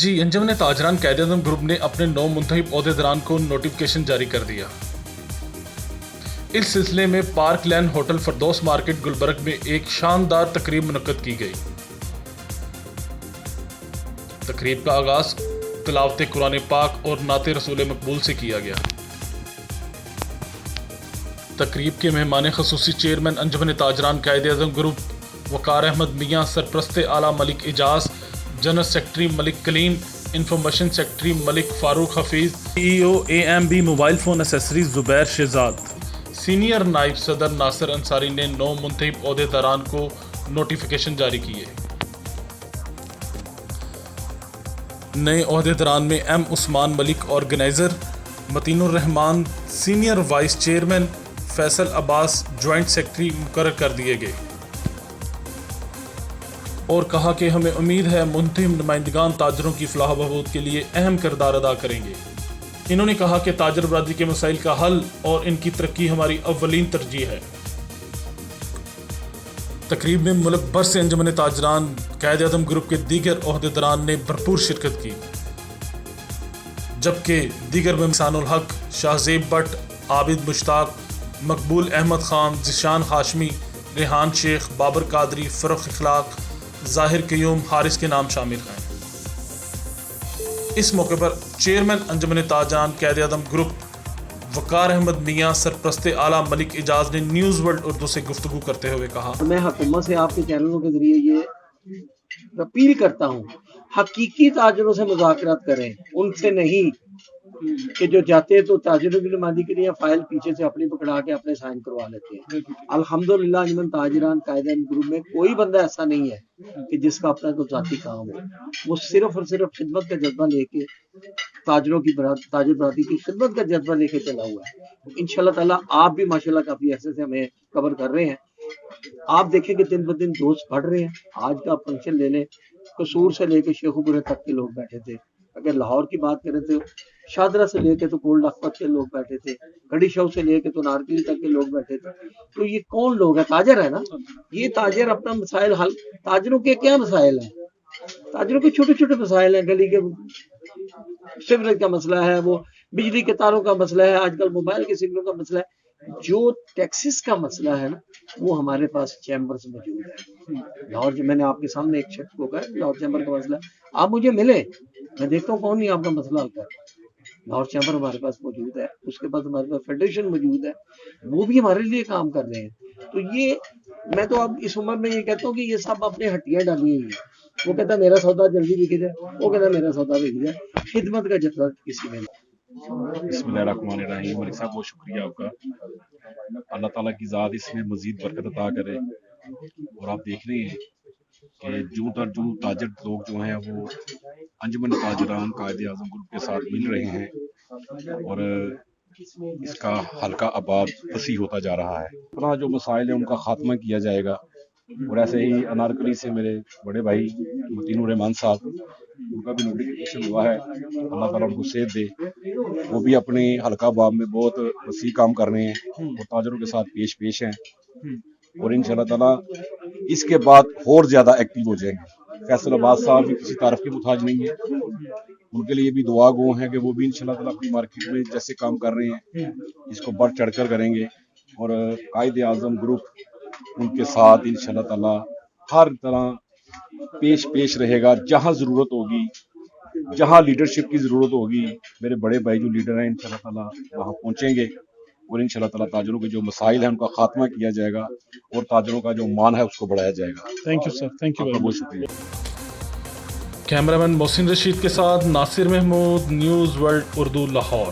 जी अंजुमन Tajran Quaid-e-Azam group ने अपने 9 मुंतखब ओहदेदारान को नोटिफिकेशन जारी कर दिया। इस सिलसिले में पार्क लैन होटल फरदौस मार्केट गुलबर्ग में एक शानदार तकरीब मुनक्कद की गई। तकरीब का आगाज तिलावत कुरान पाक और नाते रसूल मकबूल से किया गया। तकरीब के मेहमान खसूसी चेयरमैन अंजुमन ताजरान कायद-ए-आज़म ग्रुप वकार अहमद मियाँ, सरप्रस्त आला Malik Ejaz, general secretary Malik Kaleem, information secretary Malik Farooq Hafeez, CEO AMB mobile phone accessories Zubair Shahzad, senior नायब सदर नासिर अंसारी ने 9 मुंतखब ओहदेदारान को नोटिफिकेशन जारी किए। नए ओहदेदारान में M Usman Malik organiser, Matinur Rahman senior vice chairman, Faisal Abbas joint secretary मुकर्रर कर दिए गए और कहा कि हमें उम्मीद है मुंतखब नुमाइंदगान ताजरों की फलाह बहबूद के लिए अहम किरदार अदा करेंगे। इन्होंने कहा कि ताजर बरादरी के मसाइल का हल और इनकी तरक्की हमारी अव्वलीन तरजीह है। तकरीब में मुल्क भर से अंजुमन ताजरान कायद-ए-आज़म ग्रुप के दीगर ओहदेदारान ने भरपूर शिरकत की, जबकि दीगर में मिसानुल हक, शाहजेब भट्ट, आबिद मुश्ताक, मकबूल अहमद खान, जिशान हाशमी, रेहान शेख, बाबर कादरी, फरुख इखलाक, ज़ाहिर क़यूम, हारिस के नाम शामिल हैं। इस मौके पर चेयरमैन अंजुमन ताजरान कायद-ए-आज़म ग्रुप वकार अहमद मियाँ, सरप्रस्त आला मलिक एजाज ने न्यूज़ वर्ल्ड उर्दू से गुफ्तगू करते हुए कहा, मैं हुकूमत से आपके चैनलों के जरिए ये अपील करता हूँ, हकीकी ताजरों से मुज़ाकरात करें, उनसे नहीं कि जो जाते हैं तो ताजरों की नुमाइंदगी के लिए फाइल पीछे से अपनी पकड़ा के अपने साइन करवा लेते हैं। अल्हम्दुलिल्लाह अंजुमन ताजरान कायद-ए-आज़म ग्रुप में कोई बंदा ऐसा नहीं है कि जिसका अपना कोई जाती काम हो। वो सिर्फ और सिर्फ खिदमत का जज्बा लेके ताजरों की ताजर बरादरी की खिदमत का जज्बा लेके चला हुआ है। इंशाल्लाह ताला आप भी माशाल्लाह काफी ऐसे से हमें कवर कर रहे हैं। आप देखें कि दिन ब दिन दोस्त बढ़ रहे हैं। आज का फंक्शन ले लें, कसूर से लेके शेखुपुरे तक के लोग बैठे थे। अगर लाहौर की बात करें तो शादरा से लेके तो कोल्ड अखपत के लोग बैठे थे, घड़ी शव से लेके तो नारकली तक के लोग बैठे थे। तो ये कौन लोग है? ताजर है ना। ये ताजर अपना मसाइल हल, ताजरों के क्या मसाइल हैं? ताजरों के छोटे छोटे मसाइल हैं। गली के सिगरेट का मसला है, वो बिजली के तारों का मसला है, आजकल मोबाइल के सिग्नलों का मसला है। जो टैक्सेस का मसला है ना, वो हमारे पास चैम्बर्स मौजूद है। लाहौर जो मैंने आपके सामने एक शख्स को कहा लाहौर चैम्बर का मसला, आप मुझे मिले, मैं देखता हूँ कौन नहीं आपका मसला हल कर। लाहौर चैम्बर हमारे पास मौजूद है, उसके बाद हमारे पास फेडरेशन मौजूद है, वो भी हमारे लिए काम कर रहे हैं। तो ये मैं तो अब इस उम्र में ये कहता हूँ कि ये सब अपने हट्टियां डाली हुई है। वो कहता है मेरा सौदा जल्दी बिक जाए, वो कहता है मेरा सौदा बिक जाए। खिदमत का जज्बा किसी में नहीं। बिस्मिल्लाहिर्रहमानिर्रहीम। मलिक साहब बहुत शुक्रिया आपका। अल्लाह ताला की ज़ात इसमें मज़ीद बरकत अता करे। और आप देख रहे हैं कि जूं तर जूं ताजर लोग जो हैं वो अंजुमन ताजरान कायद-ए-आज़म ग्रुप के साथ मिल रहे हैं और इसका हल्का आबाद वसी होता जा रहा है। अपना जो मसाइल है उनका खात्मा किया जाएगा। और ऐसे ही अनारकली से मेरे बड़े भाई मतीनुर रहमान साहब, उनका भी नोटिफिकेशन हुआ है, अल्लाह ताला उनको सेहत दे। वो भी अपने हल्का बाब में बहुत वसी काम कर रहे हैं और ताजरों के साथ पेश हैं और इंशाल्लाह ताला इसके बाद और ज़्यादा एक्टिव हो जाएंगे। फैसल अब्बास साहब भी किसी तारीफ के मुताज नहीं है, उनके लिए भी दुआ गो है कि वो भी इंशाल्लाह ताला अपनी मार्केट में जैसे काम कर रहे हैं इसको बढ़ चढ़ कर करेंगे और कायद-ए-आज़म ग्रुप उनके साथ इंशाल्लाह ताला हर तरह पेश रहेगा। जहाँ ज़रूरत होगी, जहाँ लीडरशिप की ज़रूरत होगी, मेरे बड़े भाई जो लीडर हैं इंशाल्लाह ताला वहाँ पहुँचेंगे और इंशाल्लाह ताला ताजरों के जो मसाइल हैं उनका खात्मा किया जाएगा और ताजरों का जो मान है उसको बढ़ाया जाएगा। Thank you sir, thank you बहुत शुक्रिया। कैमरामैन मोहसिन रशीद के साथ नासिर महमूद, न्यूज़ वर्ल्ड उर्दू, लाहौर।